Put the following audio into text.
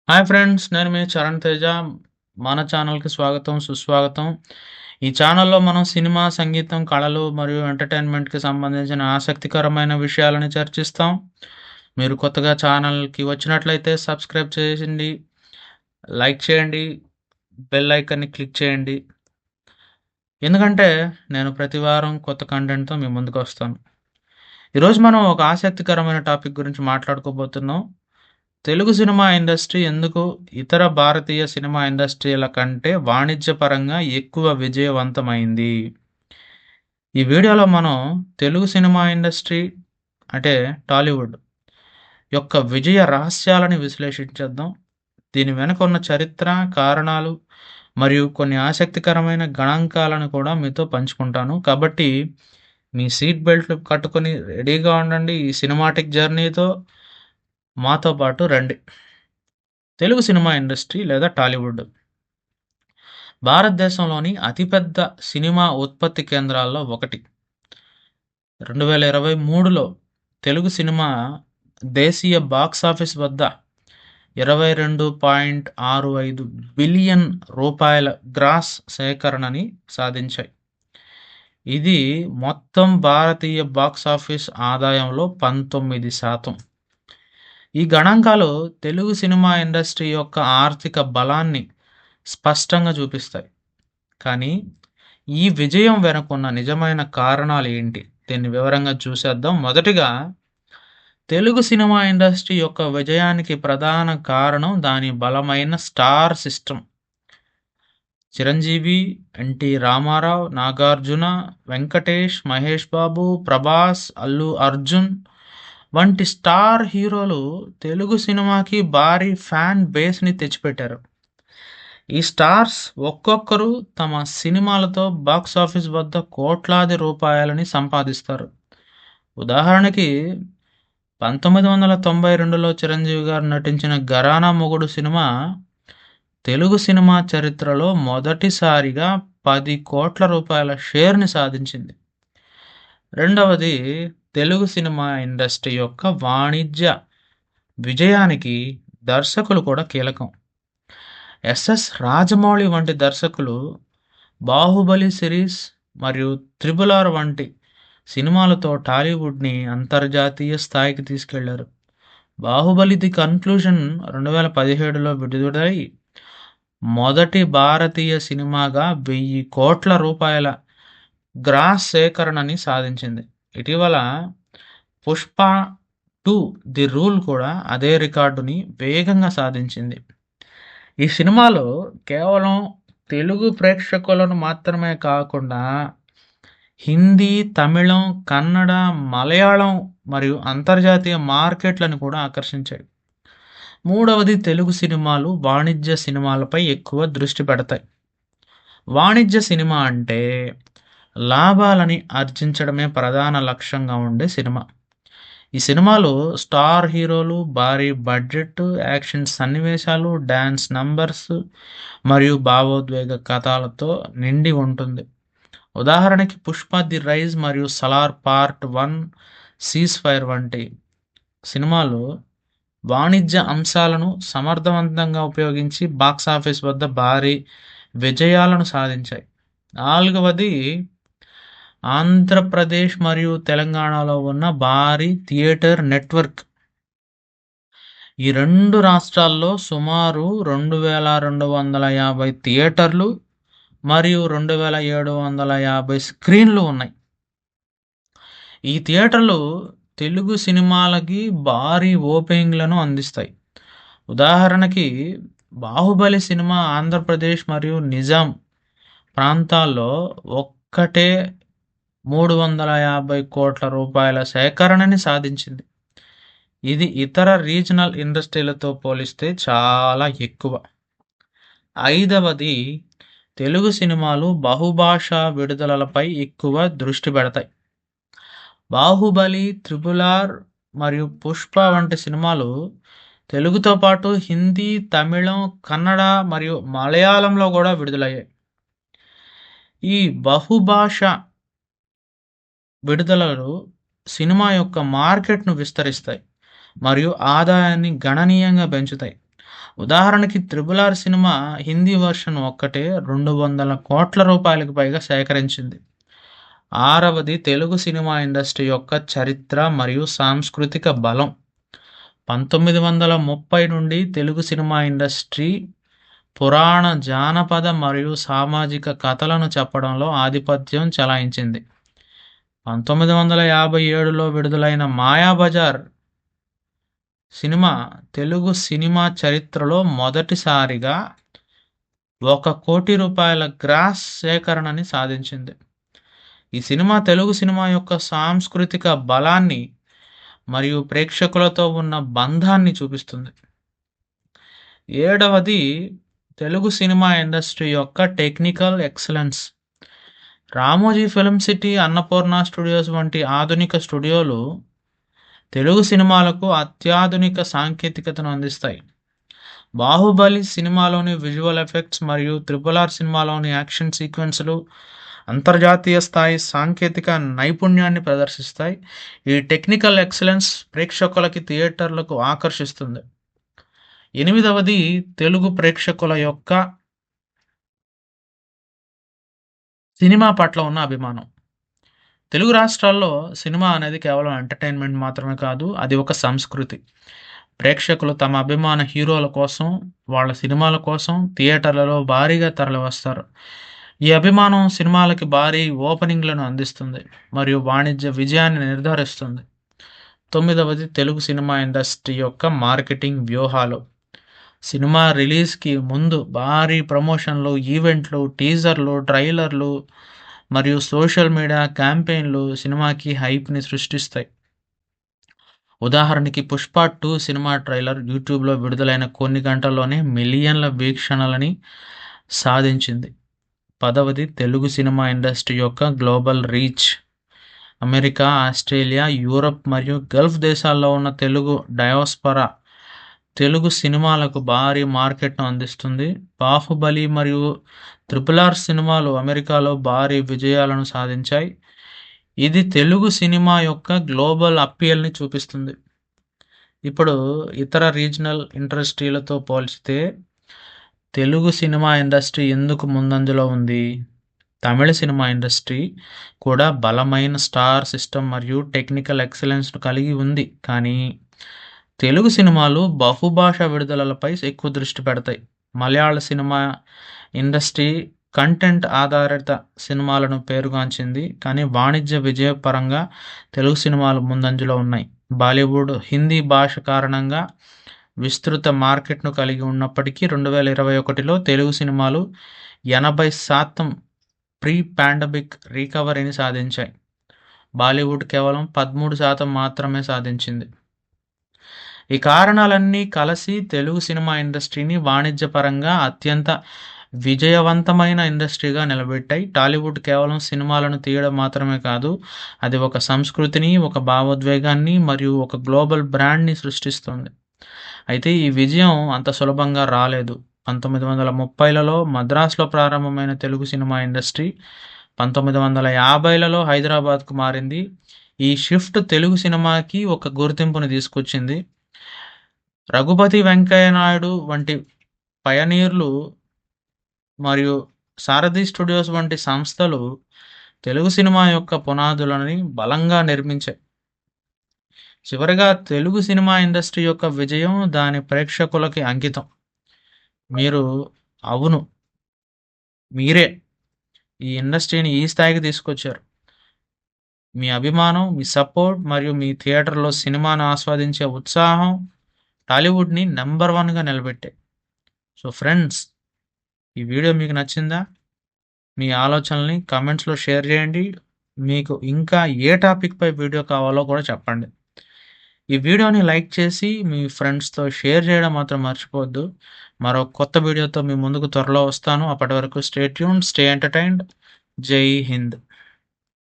Hi friends, నేను మీ చరణ్ తేజ. మన ఛానల్‌కి స్వాగతం, సుస్వాగతం. ఈ ఛానల్‌లో మనం సినిమా, సంగీతం, కళలు మరియు ఎంటర్‌టైన్‌మెంట్‌కి సంబంధించిన ఆసక్తికరమైన విషయాలను చర్చిస్తాం. మీరు కొత్తగా ఛానల్‌కి వచ్చినట్లయితే సబ్స్క్రైబ్ చేయండి, లైక్ చేయండి, బెల్ ఐకాన్‌ని క్లిక్ చేయండి. ఎందుకంటే నేను ప్రతి వారం కొత్త కంటెంట్‌తో మీ ముందుకొస్తాను. ఈరోజు మనం ఒక ఆసక్తికరమైన టాపిక్ గురించి మాట్లాడుకోబోతున్నాం. తెలుగు సినిమా ఇండస్ట్రీ ఎందుకు ఇతర భారతీయ సినిమా ఇండస్ట్రీల కంటే వాణిజ్యపరంగా ఎక్కువ విజయవంతమైంది? ఈ వీడియోలో మనం తెలుగు సినిమా ఇండస్ట్రీ అంటే టాలీవుడ్ యొక్క విజయ రహస్యాలని విశ్లేషించేద్దాం. దీని వెనుక ఉన్న చరిత్ర, కారణాలు మరియు కొన్ని ఆసక్తికరమైన గణాంకాలను కూడా మీతో పంచుకుంటాను. కాబట్టి మీ సీట్ బెల్ట్లు కట్టుకొని రెడీగా ఉండండి. ఈ సినిమాటిక్ జర్నీతో మాతో పాటు రండి. తెలుగు సినిమా ఇండస్ట్రీ లేదా టాలీవుడ్ భారతదేశంలోని అతిపెద్ద సినిమా ఉత్పత్తి కేంద్రాల్లో ఒకటి. 2023లో తెలుగు సినిమా దేశీయ బాక్సాఫీస్ వద్ద 22.65 బిలియన్ రూపాయల గ్రాస్ సేకరణని సాధించాయి. ఇది మొత్తం భారతీయ బాక్సాఫీస్ ఆదాయంలో 19%. ఈ గణాంకాలు తెలుగు సినిమా ఇండస్ట్రీ యొక్క ఆర్థిక బలాన్ని స్పష్టంగా చూపిస్తాయి. కానీ ఈ విజయం వెనుకున్న నిజమైన కారణాలు ఏంటి? దీన్ని వివరంగా చూసేద్దాం. మొదటిగా, తెలుగు సినిమా ఇండస్ట్రీ యొక్క విజయానికి ప్రధాన కారణం దాని బలమైన స్టార్ సిస్టమ్. చిరంజీవి, ఎన్టీ రామారావు, నాగార్జున, వెంకటేష్, మహేష్ బాబు, ప్రభాస్, అల్లు అర్జున్ వంటి స్టార్ హీరోలు తెలుగు సినిమాకి భారీ ఫ్యాన్ బేస్ని తెచ్చిపెట్టారు. ఈ స్టార్స్ ఒక్కొక్కరు తమ సినిమాలతో బాక్సాఫీస్ వద్ద కోట్లాది రూపాయలని సంపాదిస్తారు. ఉదాహరణకి 1992లో చిరంజీవి గారు నటించిన ఘరానా మొగుడు సినిమా తెలుగు సినిమా చరిత్రలో మొదటిసారిగా 10 కోట్ల రూపాయల షేర్‌ని సాధించింది. రెండవది, తెలుగు సినిమా ఇండస్ట్రీ యొక్క వాణిజ్య విజయానికి దర్శకులు కూడా కీలకం. ఎస్ఎస్ రాజమౌళి వంటి దర్శకులు 'బాహుబలి' సిరీస్ మరియు 'త్రిబుల్ ఆర్' వంటి సినిమాలతో టాలీవుడ్‌ని అంతర్జాతీయ స్థాయికి తీసుకెళ్లారు. 'బాహుబలి: ది కన్క్లూజన్' 2017లో విడుదలై మొదటి భారతీయ సినిమాగా 1000 కోట్ల రూపాయల గ్రాస్ సేకరణని సాధించింది. ఇటీవల 'పుష్ప 2: ది రూల్' కూడా అదే రికార్డుని వేగంగా సాధించింది. ఈ సినిమాలో కేవలం తెలుగు ప్రేక్షకులను మాత్రమే కాకుండా హిందీ, తమిళం, కన్నడ, మలయాళం మరియు అంతర్జాతీయ మార్కెట్లను కూడా ఆకర్షించాయి. మూడవది, తెలుగు సినిమాలు వాణిజ్య సినిమాలపై ఎక్కువ దృష్టి పెడతాయి. వాణిజ్య సినిమా అంటే లాభాలని ఆర్జించడమే ప్రధాన లక్ష్యంగా ఉండే సినిమా. ఈ సినిమాలో స్టార్ హీరోలు, భారీ బడ్జెట్, యాక్షన్ సన్నివేశాలు, డాన్స్ నంబర్స్ మరియు భావోద్వేగ కథలతో నిండి ఉంటుంది. ఉదాహరణకి 'పుష్ప ది రైజ్' మరియు 'సలార్ పార్ట్ 1 సీజ్ ఫైర్' వంటి సినిమాలు వాణిజ్య అంశాలను సమర్థవంతంగా ఉపయోగించి బాక్సాఫీస్ వద్ద భారీ విజయాలను సాధించాయి. నాలుగవది, ఆంధ్రప్రదేశ్ మరియు తెలంగాణలో ఉన్న భారీ థియేటర్ నెట్వర్క్. ఈ 2 రాష్ట్రాల్లో సుమారు 2250 థియేటర్లు మరియు 2750 స్క్రీన్లు ఉన్నాయి. ఈ థియేటర్లు తెలుగు సినిమాలకి భారీ ఓపెనింగ్లను అందిస్తాయి. ఉదాహరణకి 'బాహుబలి' సినిమా ఆంధ్రప్రదేశ్ మరియు నిజాం ప్రాంతాల్లో ఒక్కటే 350 కోట్ల రూపాయల సేకరణని సాధించింది. ఇది ఇతర రీజనల్ ఇండస్ట్రీలతో పోలిస్తే చాలా ఎక్కువ. ఐదవది, తెలుగు సినిమాలు బహుభాషా విడుదలలపై ఎక్కువ దృష్టి పెడతాయి. 'బాహుబలి', 'త్రిబుల్ ఆర్' మరియు 'పుష్ప' వంటి సినిమాలు తెలుగుతో పాటు హిందీ, తమిళం, కన్నడ మరియు మలయాళంలో కూడా విడుదలయ్యాయి. ఈ బహుభాషా విడుదలలు సినిమా యొక్క మార్కెట్‌ను విస్తరిస్తాయి మరియు ఆదాయాన్ని గణనీయంగా పెంచుతాయి. ఉదాహరణకి 'triple R' cinema Hindi version ఒక్కటే 200,00,00,000 పైగా సేకరించింది. ఆరవది తెలుగు సినిమా ఇండస్ట్రీ యొక్క చరిత్ర మరియు సాంస్కృతిక బలం. 1930 నుండి తెలుగు సినిమా ఇండస్ట్రీ పురాణ, జానపద మరియు సామాజిక కథలను చెప్పడంలో ఆధిపత్యం చెలాయించింది. 1957లో విడుదలైన 'మాయాబజార్' సినిమా తెలుగు సినిమా చరిత్రలో మొదటిసారిగా ₹1,00,00,000 గ్రాస్ సేకరణని సాధించింది. ఈ సినిమా తెలుగు సినిమా యొక్క సాంస్కృతిక బలాన్ని మరియు ప్రేక్షకులతో ఉన్న బంధాన్ని చూపిస్తుంది. ఏడవది తెలుగు సినిమా ఇండస్ట్రీ యొక్క technical excellence. Ramoji film city, Annapurna studios వంటి ఆధునిక స్టూడియోలు తెలుగు సినిమాలకు అత్యాధునిక సాంకేతికతను అందిస్తాయి. 'బాహుబలి' సినిమాలోని విజువల్ ఎఫెక్ట్స్ మరియు 'త్రిపుల్ ఆర్' సినిమాలోని యాక్షన్ సీక్వెన్స్‌లు అంతర్జాతీయ స్థాయి సాంకేతిక నైపుణ్యాన్ని ప్రదర్శిస్తాయి. ఈ టెక్నికల్ ఎక్సలెన్స్ ప్రేక్షకులకి, థియేటర్లకు ఆకర్షిస్తుంది. ఎనిమిదవది తెలుగు ప్రేక్షకుల యొక్క సినిమా పట్ల ఉన్న అభిమానం. తెలుగు రాష్ట్రాల్లో సినిమా అనేది కేవలం ఎంటర్‌టైన్‌మెంట్ మాత్రమే కాదు, అది ఒక సంస్కృతి. ప్రేక్షకులు తమ అభిమాన హీరోల కోసం, వాళ్ళ సినిమాల కోసం థియేటర్లలో భారీగా తరలివస్తారు. ఈ అభిమానం సినిమాలకి భారీ ఓపెనింగ్‌లను అందిస్తుంది మరియు వాణిజ్య విజయాన్ని నిర్ధారిస్తుంది. తొమ్మిదవది తెలుగు సినిమా ఇండస్ట్రీ యొక్క మార్కెటింగ్ వ్యూహాలు. సినిమా రిలీజ్‌కి ముందు భారీ ప్రమోషన్‌లు, ఈవెంట్లు, టీజర్‌లు, ట్రైలర్‌లు మరియు సోషల్ మీడియా క్యాంపెయిన్‌లు సినిమాకి హైప్‌ని సృష్టిస్తాయి. ఉదాహరణకి 'పుష్ప 2' సినిమా ట్రైలర్ యూట్యూబ్‌లో విడుదలైన కొన్ని గంటల్లోనే మిలియన్ల వీక్షణలని సాధించింది. పదవది తెలుగు సినిమా ఇండస్ట్రీ యొక్క global reach. America, Australia, Europe మరియు గల్ఫ్ దేశాల్లో ఉన్న తెలుగు డయాస్పొరా తెలుగు సినిమాలకు భారీ మార్కెట్‌ను అందిస్తుంది. 'బాహుబలి' మరియు 'త్రిపుల్ ఆర్' సినిమాలు అమెరికాలో భారీ విజయాలను సాధించాయి. ఇది తెలుగు సినిమా యొక్క గ్లోబల్ అప్పీల్‌ని చూపిస్తుంది. ఇప్పుడు ఇతర రీజనల్ ఇండస్ట్రీలతో పోల్చితే తెలుగు సినిమా ఇండస్ట్రీ ఎందుకు ముందంజలో ఉంది? తమిళ సినిమా ఇండస్ట్రీ కూడా బలమైన స్టార్ సిస్టమ్ మరియు టెక్నికల్ ఎక్సలెన్స్‌ను కలిగి ఉంది. కానీ తెలుగు సినిమాలు బహుభాషా విడుదలలపై ఎక్కువ దృష్టి పెడతాయి. మలయాళ సినిమా ఇండస్ట్రీ కంటెంట్ ఆధారిత సినిమాలను పేరుగాంచింది. కానీ వాణిజ్య విజయ పరంగా తెలుగు సినిమాలు ముందంజలో ఉన్నాయి. బాలీవుడ్, హిందీ భాష కారణంగా విస్తృత మార్కెట్‌ను కలిగి ఉన్నప్పటికీ 2021లో తెలుగు సినిమాలు 80% ప్రీ పాండమిక్ రికవరీని సాధించాయి. బాలీవుడ్ కేవలం 13% మాత్రమే సాధించింది. ఈ కారణాలన్నీ కలిసి తెలుగు సినిమా ఇండస్ట్రీని వాణిజ్యపరంగా అత్యంత విజయవంతమైన ఇండస్ట్రీగా నిలబెట్టాయి. టాలీవుడ్ కేవలం సినిమాలను తీయడం మాత్రమే కాదు, అది ఒక సంస్కృతిని, ఒక భావోద్వేగాన్ని మరియు ఒక గ్లోబల్ బ్రాండ్‌ని సృష్టిస్తుంది. అయితే ఈ విజయం అంత సులభంగా రాలేదు. 1930లలో మద్రాసులో ప్రారంభమైన తెలుగు సినిమా ఇండస్ట్రీ 1950లలో హైదరాబాద్‌కు మారింది. ఈ షిఫ్ట్ తెలుగు సినిమాకి ఒక గుర్తింపుని తీసుకొచ్చింది. రఘుపతి వెంకయ్య నాయుడు వంటి పయనీర్లు మరియు సారథి స్టూడియోస్ వంటి సంస్థలు తెలుగు సినిమా యొక్క పునాదులని బలంగా నిర్మించాయి. చివరగా తెలుగు సినిమా ఇండస్ట్రీ యొక్క విజయం దాని ప్రేక్షకులకి అంకితం. మీరు అవును, మీరే ఈ ఇండస్ట్రీని ఈ స్థాయికి తీసుకొచ్చారు. మీ అభిమానం, మీ సపోర్ట్ మరియు మీ థియేటర్‌లో సినిమాను ఆస్వాదించే ఉత్సాహం టాలీవుడ్‌ని నంబర్ 1గా నిలబెట్టాయి. సో ఫ్రెండ్స్, ఈ వీడియో మీకు నచ్చిందా? మీ ఆలోచనల్ని కామెంట్స్‌లో షేర్ చేయండి. మీకు ఇంకా ఏ టాపిక్‌పై వీడియో కావాలో కూడా చెప్పండి. ఈ వీడియోని లైక్ చేసి మీ ఫ్రెండ్స్‌తో షేర్ చేయడం మాత్రం మర్చిపోవద్దు. మరో కొత్త వీడియోతో మీ ముందుకు త్వరలో వస్తాను. అప్పటి వరకు స్టే ట్యూన్డ్, స్టే ఎంటర్‌టైన్డ్. జై హింద్.